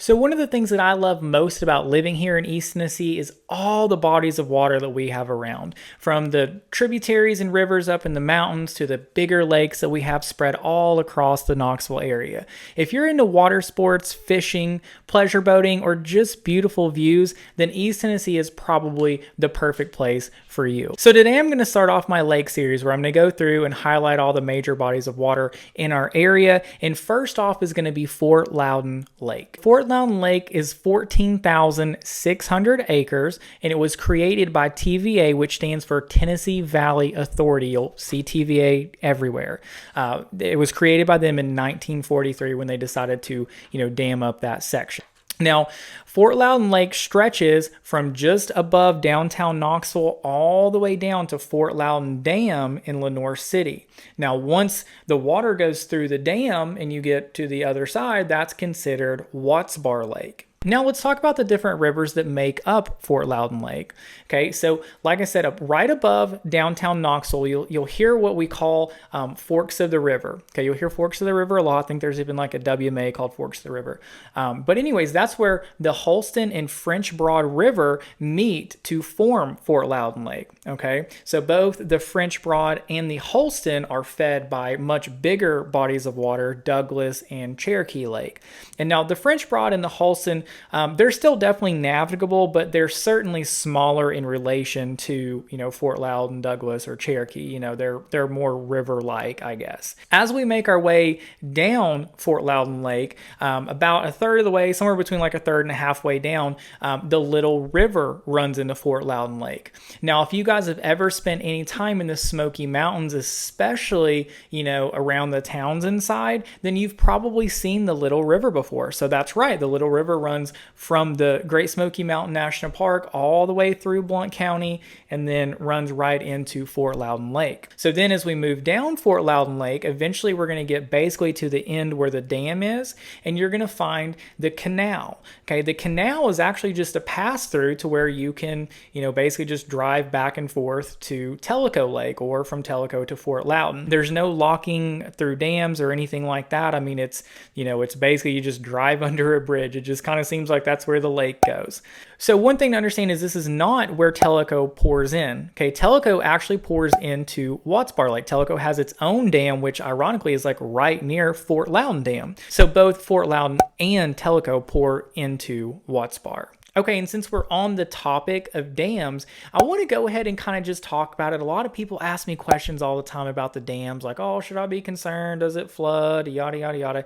So one of the things that I love most about living here in East Tennessee is all the bodies of water that we have around, from the tributaries and rivers up in the mountains to the bigger lakes that we have spread all across the Knoxville area. If you're into water sports, fishing, pleasure boating, or just beautiful views, then East Tennessee is probably the perfect place for you. So today I'm going to start off my lake series where I'm going to go through and highlight all the major bodies of water in our area. And first off is going to be Fort Loudoun Lake. Fort Loudoun Lake is 14,600 acres, and it was created by TVA, which stands for Tennessee Valley Authority. You'll see TVA everywhere. It was created by them in 1943 when they decided to, dam up that section. Now, Fort Loudoun Lake stretches from just above downtown Knoxville all the way down to Fort Loudoun Dam in Lenoir City. Now, once the water goes through the dam and you get to the other side, that's considered Watts Bar Lake. Now let's talk about the different rivers that make up Fort Loudoun Lake. Okay, so like I said, up right above downtown Knoxville, you'll hear what we call forks of the river. Okay, you'll hear forks of the river a lot. I think there's even like a WMA called Forks of the River. But anyways, that's where the Holston and French Broad River meet to form Fort Loudoun Lake. Okay, so both the French Broad and the Holston are fed by much bigger bodies of water, Douglas and Cherokee Lake. And now the French Broad and the Holston, they're still definitely navigable, but they're certainly smaller in relation to, Fort Loudoun, Douglas, or Cherokee. They're more river-like, I guess. As we make our way down Fort Loudoun Lake, about a third of the way, somewhere between like a third and a halfway down, the Little River runs into Fort Loudoun Lake. Now, if you guys have ever spent any time in the Smoky Mountains, especially, around the Townsend side, then you've probably seen the Little River before. So that's right, the Little River runs from the Great Smoky Mountain National Park all the way through Blount County and then runs right into Fort Loudoun Lake. So then as we move down Fort Loudoun Lake, eventually we're going to get basically to the end where the dam is, and you're going to find the canal. Okay, the canal is actually just a pass through to where you can, basically just drive back and forth to Tellico Lake or from Tellico to Fort Loudoun. There's no locking through dams or anything like that. I mean, it's basically you just drive under a bridge. It just kind of seems like that's where the lake goes. So one thing to understand is this is not where Tellico pours in. Okay, Tellico actually pours into Watts Bar Lake. Tellico has its own dam, which ironically is like right near Fort Loudoun Dam. So both Fort Loudoun and Tellico pour into Watts Bar. Okay, and since we're on the topic of dams, I want to go ahead and kind of just talk about it. A lot of people ask me questions all the time about the dams, like, oh, should I be concerned? Does it flood? Yada, yada, yada.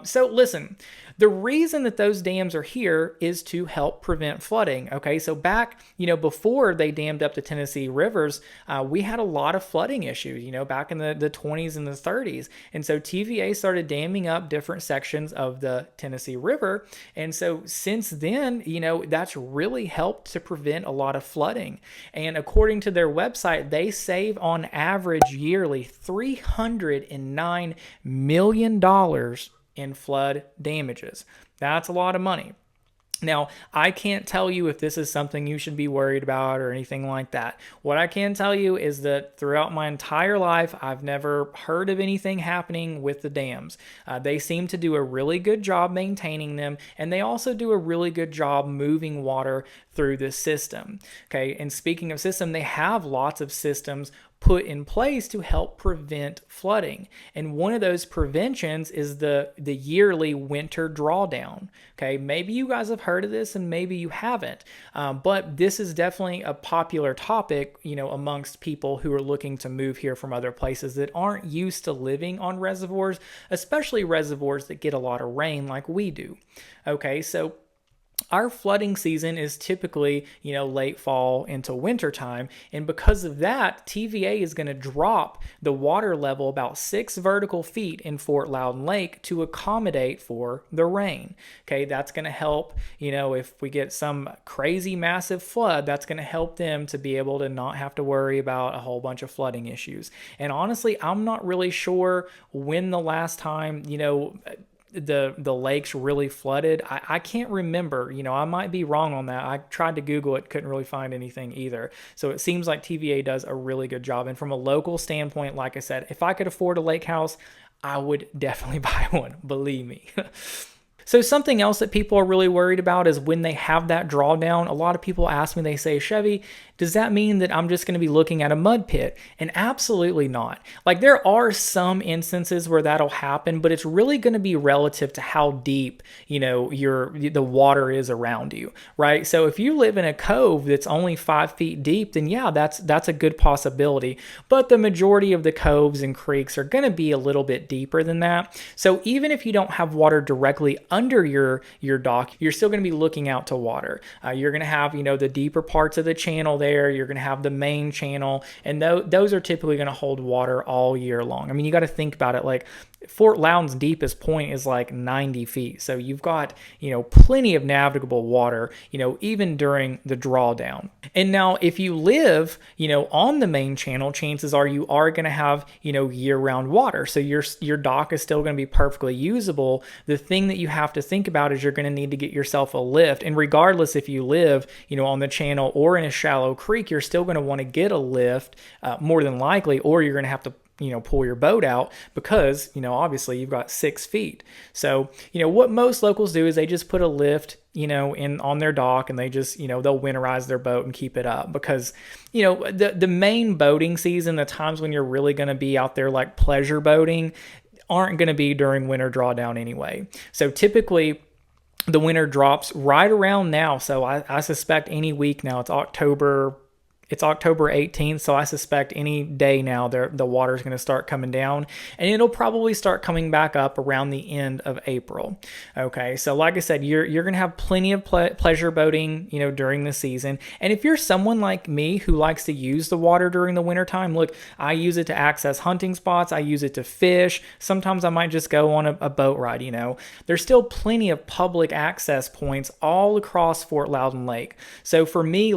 So listen, the reason that those dams are here is to help prevent flooding. Okay, so back, before they dammed up the Tennessee rivers, we had a lot of flooding issues, back in the 20s and the 30s. And so TVA started damming up different sections of the Tennessee River. And so since then, that's really helped to prevent a lot of flooding. And according to their website, they save on average yearly $309 million in flood damages. That's a lot of money. Now, I can't tell you if this is something you should be worried about or anything like that. What I can tell you is that throughout my entire life, I've never heard of anything happening with the dams. They seem to do a really good job maintaining them, and they also do a really good job moving water through the system. Okay, and speaking of system, they have lots of systems put in place to help prevent flooding. And one of those preventions is the yearly winter drawdown. Okay, maybe you guys have heard of this and maybe you haven't, but this is definitely a popular topic, amongst people who are looking to move here from other places that aren't used to living on reservoirs, especially reservoirs that get a lot of rain like we do. Okay, so our flooding season is typically, late fall into winter time. And because of that, TVA is going to drop the water level about 6 vertical feet in Fort Loudoun Lake to accommodate for the rain. Okay, that's going to help, if we get some crazy massive flood, that's going to help them to be able to not have to worry about a whole bunch of flooding issues. And honestly, I'm not really sure when the last time, the lakes really flooded. I can't remember, I might be wrong on that. I tried to Google it, couldn't really find anything either. So it seems like TVA does a really good job. And from a local standpoint, like I said, if I could afford a lake house, I would definitely buy one, believe me. So something else that people are really worried about is when they have that drawdown, a lot of people ask me, they say, Chevy, does that mean that I'm just going to be looking at a mud pit? And absolutely not. Like there are some instances where that'll happen, but it's really going to be relative to how deep, the water is around you, right? So if you live in a cove that's only 5 feet deep, then yeah, that's a good possibility. But the majority of the coves and creeks are going to be a little bit deeper than that. So even if you don't have water directly under your dock, you're still going to be looking out to water. You're going to have, the deeper parts of the channel there. You're going to have the main channel, and those are typically going to hold water all year long. I mean, you got to think about it like Fort Loudoun's deepest point is like 90 feet. So you've got, plenty of navigable water, even during the drawdown. And now if you live, on the main channel, chances are you are going to have, year-round water. So your dock is still going to be perfectly usable. The thing that you have to think about is you're going to need to get yourself a lift. And regardless if you live, on the channel or in a shallow creek, you're still going to want to get a lift more than likely, or you're going to have to pull your boat out because, obviously you've got 6 feet. So, what most locals do is they just put a lift, on their dock, and they just, they'll winterize their boat and keep it up because, the main boating season, the times when you're really going to be out there like pleasure boating, aren't going to be during winter drawdown anyway. So typically the winter drops right around now. So I suspect any week now, it's October 18th, so I suspect any day now the water's going to start coming down, and it'll probably start coming back up around the end of April. Okay, so like I said, you're going to have plenty of pleasure boating, during the season. And if you're someone like me who likes to use the water during the wintertime, look, I use it to access hunting spots, I use it to fish. Sometimes I might just go on a boat ride, There's still plenty of public access points all across Fort Loudoun Lake. So for me,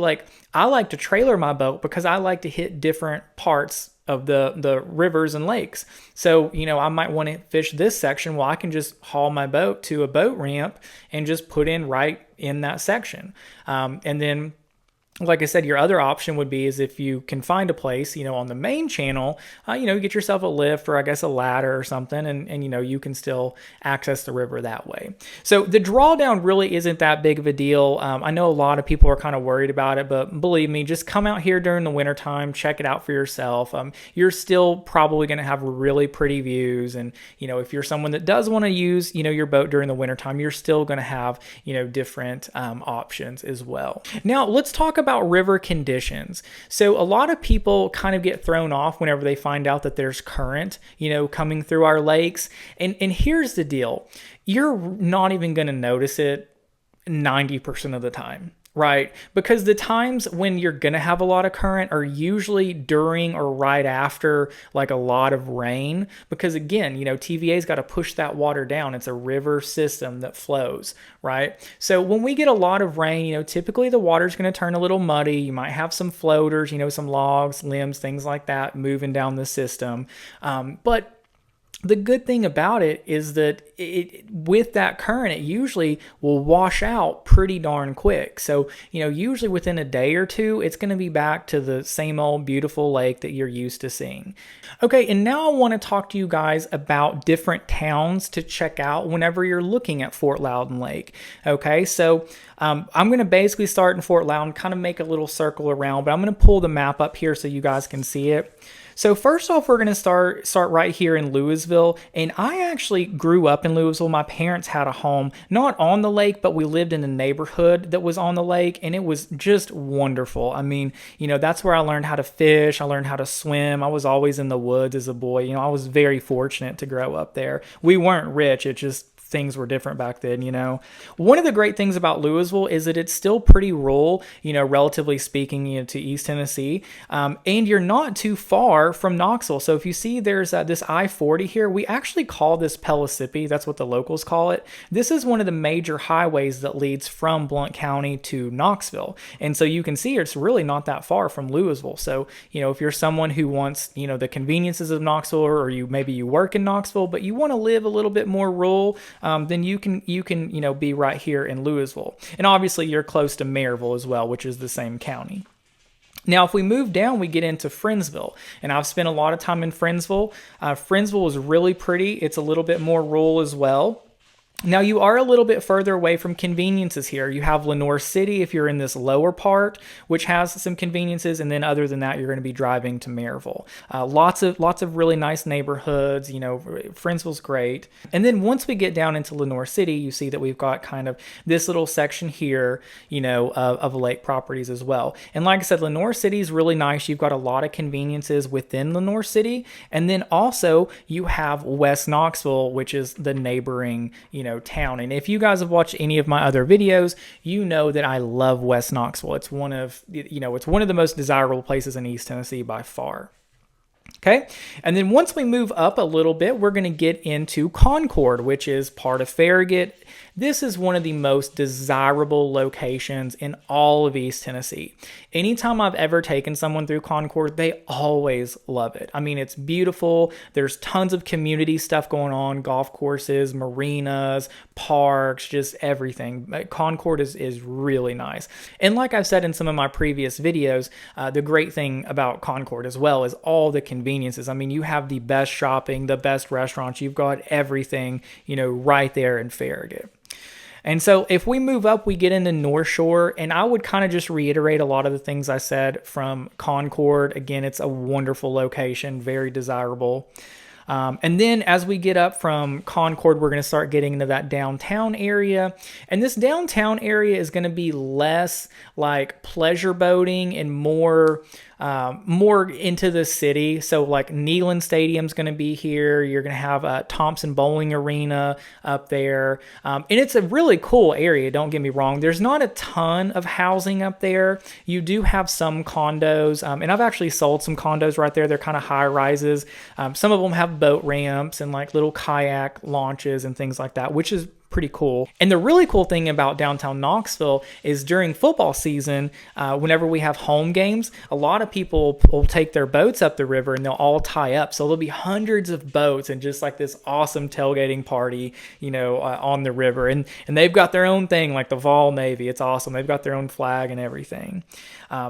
I like to trailer my boat because I like to hit different parts of the rivers and lakes. So, I might want to fish this section. Well, I can just haul my boat to a boat ramp and just put in right in that section. And then, like I said, your other option would be is if you can find a place, on the main channel, get yourself a lift or I guess a ladder or something, and you can still access the river that way. So the drawdown really isn't that big of a deal. I know a lot of people are kind of worried about it, but believe me, just come out here during the wintertime, check it out for yourself. You're still probably going to have really pretty views. And, if you're someone that does want to use, your boat during the wintertime, you're still going to have, different options as well. Now let's talk about river conditions. So a lot of people kind of get thrown off whenever they find out that there's current, coming through our lakes. And here's the deal. You're not even going to notice it 90% of the time. Right, because the times when you're going to have a lot of current are usually during or right after like a lot of rain, because again, TVA's got to push that water down. It's a river system that flows, right? So when we get a lot of rain, typically the water's going to turn a little muddy. You might have some floaters, some logs, limbs, things like that moving down the system. But the good thing about it is that with that current, it usually will wash out pretty darn quick. So, usually within a day or two, it's going to be back to the same old beautiful lake that you're used to seeing. Okay, and now I want to talk to you guys about different towns to check out whenever you're looking at Fort Loudoun Lake. Okay, so I'm going to basically start in Fort Loudoun, kind of make a little circle around, but I'm going to pull the map up here so you guys can see it. So first off, we're going to start right here in Louisville, and I actually grew up in Louisville. My parents had a home, not on the lake, but we lived in a neighborhood that was on the lake, and it was just wonderful. I mean, that's where I learned how to fish. I learned how to swim. I was always in the woods as a boy. I was very fortunate to grow up there. We weren't rich. It just things were different back then, One of the great things about Louisville is that it's still pretty rural, relatively speaking, to East Tennessee. And you're not too far from Knoxville. So if you see there's this I-40 here, we actually call this Pellissippi. That's what the locals call it. This is one of the major highways that leads from Blount County to Knoxville. And so you can see it's really not that far from Louisville. So, if you're someone who wants, the conveniences of Knoxville, or maybe you work in Knoxville, but you want to live a little bit more rural, then you can be right here in Louisville. And obviously you're close to Maryville as well, which is the same county. Now, if we move down, we get into Friendsville, and I've spent a lot of time in Friendsville. Friendsville is really pretty. It's a little bit more rural as well. Now you are a little bit further away from conveniences here. You have Lenoir City if you're in this lower part, which has some conveniences, and then other than that, you're going to be driving to Maryville. Lots of really nice neighborhoods. You know, Friendsville's great. And then once we get down into Lenoir City, you see that we've got kind of this little section here, you know, of lake properties as well. And like I said, Lenoir City is really nice. You've got a lot of conveniences within Lenoir City, and then also you have West Knoxville, which is the neighboring, you know, town. And if you guys have watched any of my other videos, you know that I love West Knoxville. It's one of, you know, it's one of the most desirable places in East Tennessee by far. Okay, and then once we move up a little bit, we're going to get into Concord, which is part of Farragut. This is one of the most desirable locations in all of East Tennessee. Anytime I've ever taken someone through Concord, they always love it. I mean, it's beautiful. There's tons of community stuff going on, golf courses, marinas, parks, just everything. Concord is really nice. And like I've said in some of my previous videos, the great thing about Concord as well is all the conveniences. I mean, you have the best shopping, the best restaurants. You've got everything, you know, right there in Farragut. And so if we move up, we get into North Shore, and I would kind of just reiterate a lot of the things I said from Concord. Again, it's a wonderful location, very desirable. And then as we get up from Concord, we're going to start getting into that downtown area. And this downtown area is going to be less like pleasure boating and more into the city. So like Neyland Stadium's going to be here. You're going to have Thompson Bowling Arena up there. And it's a really cool area. Don't get me wrong. There's not a ton of housing up there. You do have some condos. And I've actually sold some condos right there. They're kind of high rises. Some of them have boat ramps and like little kayak launches and things like that, which is pretty cool. And the really cool thing about downtown Knoxville is during football season, whenever we have home games, a lot of people will take their boats up the river and they'll all tie up. So there'll be hundreds of boats and just like this awesome tailgating party, you know, on the river. And they've got their own thing, like the Vol Navy. It's awesome. They've got their own flag and everything.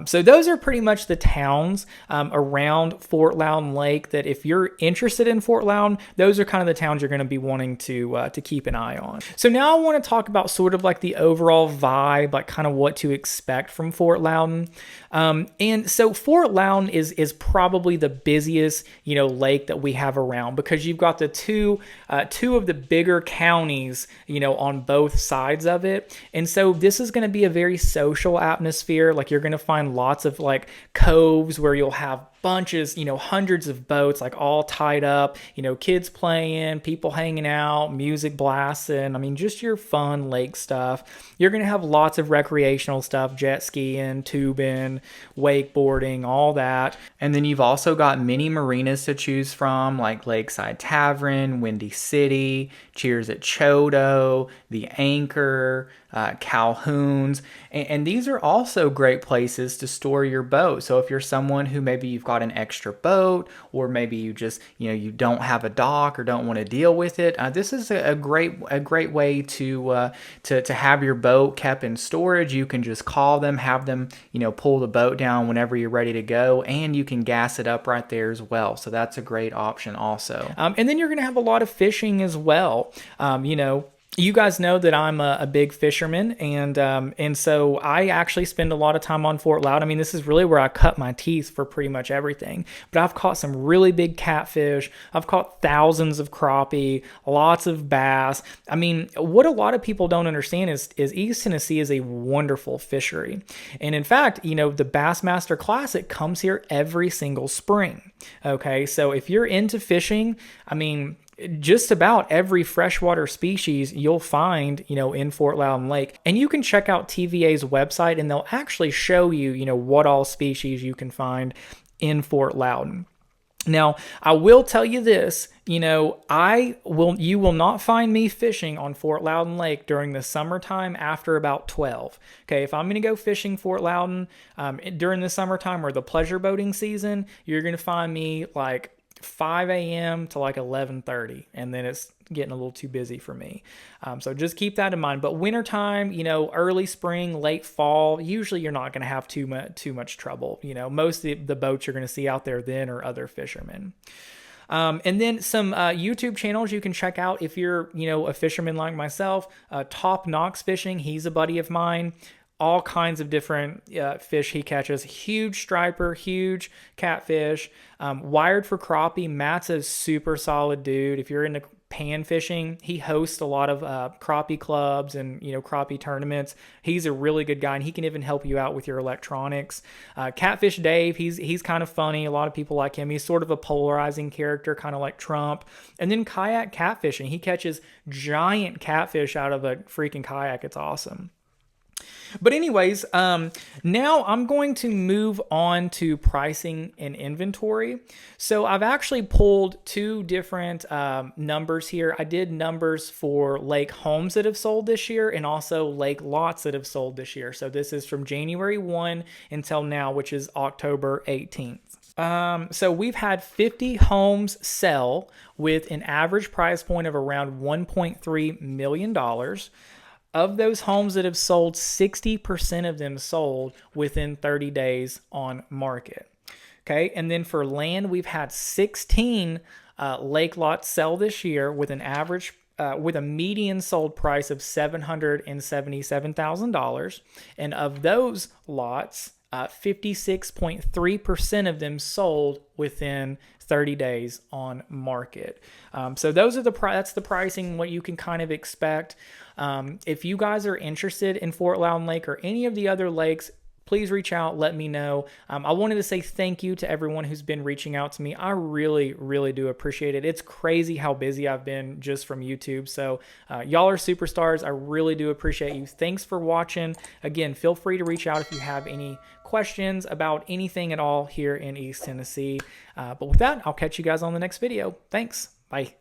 So those are pretty much the towns around Fort Loudoun Lake that if you're interested in Fort Loudoun, those are kind of the towns you're going to be wanting to keep an eye on. So now I want to talk about sort of like the overall vibe, like kind of what to expect from Fort Loudoun. And so Fort Loudoun is probably the busiest, you know, lake that we have around because you've got the two of the bigger counties, you know, on both sides of it. And so this is going to be a very social atmosphere. Like you're going to find lots of like coves where you'll have bunches, you know, hundreds of boats like all tied up, you know, kids playing, people hanging out, music blasting. I mean, just your fun lake stuff. You're going to have lots of recreational stuff, jet skiing, tubing, wakeboarding, all that. And then you've also got many marinas to choose from like Lakeside Tavern, Windy City, Cheers at Chodo, The Anchor, Calhoun's, and these are also great places to store your boat. So if you're someone who maybe you've got an extra boat, or maybe you just, you know, you don't have a dock or don't want to deal with it, this is a great way to have your boat kept in storage. You can just call them, have them, you know, pull the boat down whenever you're ready to go, and you can gas it up right there as well. So that's a great option also. And then you're going to have a lot of fishing as well. You know, you guys know that I'm a big fisherman, and so I actually spend a lot of time on Fort Loudoun. I mean, this is really where I cut my teeth for pretty much everything. But I've caught some really big catfish. I've caught thousands of crappie, lots of bass. I mean, what a lot of people don't understand is East Tennessee is a wonderful fishery. And in fact, you know, the Bassmaster Classic comes here every single spring. Okay, so if you're into fishing, I mean, just about every freshwater species you'll find, you know, in Fort Loudoun Lake. And you can check out TVA's website and they'll actually show you, you know, what all species you can find in Fort Loudoun. Now, I will tell you this, you know, you will not find me fishing on Fort Loudoun Lake during the summertime after about 12. Okay, if I'm going to go fishing Fort Loudoun during the summertime or the pleasure boating season, you're going to find me like 5 a.m. to like 11:30, and then it's getting a little too busy for me. So just keep that in mind. But wintertime, you know, early spring, late fall, usually you're not going to have too much trouble. You know, most of the boats you're going to see out there then are other fishermen. And then some YouTube channels you can check out if you're, a fisherman like myself. Top Knox Fishing, he's a buddy of mine. All kinds of different fish he catches. Huge striper, huge catfish. Wired for Crappie, Matt's a super solid dude. If you're into pan fishing, he hosts a lot of crappie clubs and crappie tournaments. He's a really good guy, and he can even help you out with your electronics. Catfish Dave, he's kind of funny. A lot of people like him. He's sort of a polarizing character, kind of like Trump. And then Kayak Catfishing, he catches giant catfish out of a freaking kayak. It's awesome. But anyways, now I'm going to move on to pricing and inventory. So I've actually pulled two different numbers here. I did numbers for lake homes that have sold this year and also lake lots that have sold this year. So this is from January 1 until now, which is October 18th. So we've had 50 homes sell with an average price point of around $1.3 million. Of those homes that have sold, 60% of them sold within 30 days on market. Okay, and then for land, we've had 16 lake lots sell this year with an average, with a median sold price of $777,000. And of those lots, 56.3% of them sold within 30 days on market. So those are that's the pricing, what you can kind of expect. If you guys are interested in Fort Loudoun Lake or any of the other lakes, please reach out, let me know. I wanted to say thank you to everyone who's been reaching out to me. I really, really do appreciate it. It's crazy how busy I've been just from YouTube. So y'all are superstars. I really do appreciate you. Thanks for watching. Again, feel free to reach out if you have any questions about anything at all here in East Tennessee. But with that, I'll catch you guys on the next video. Thanks. Bye.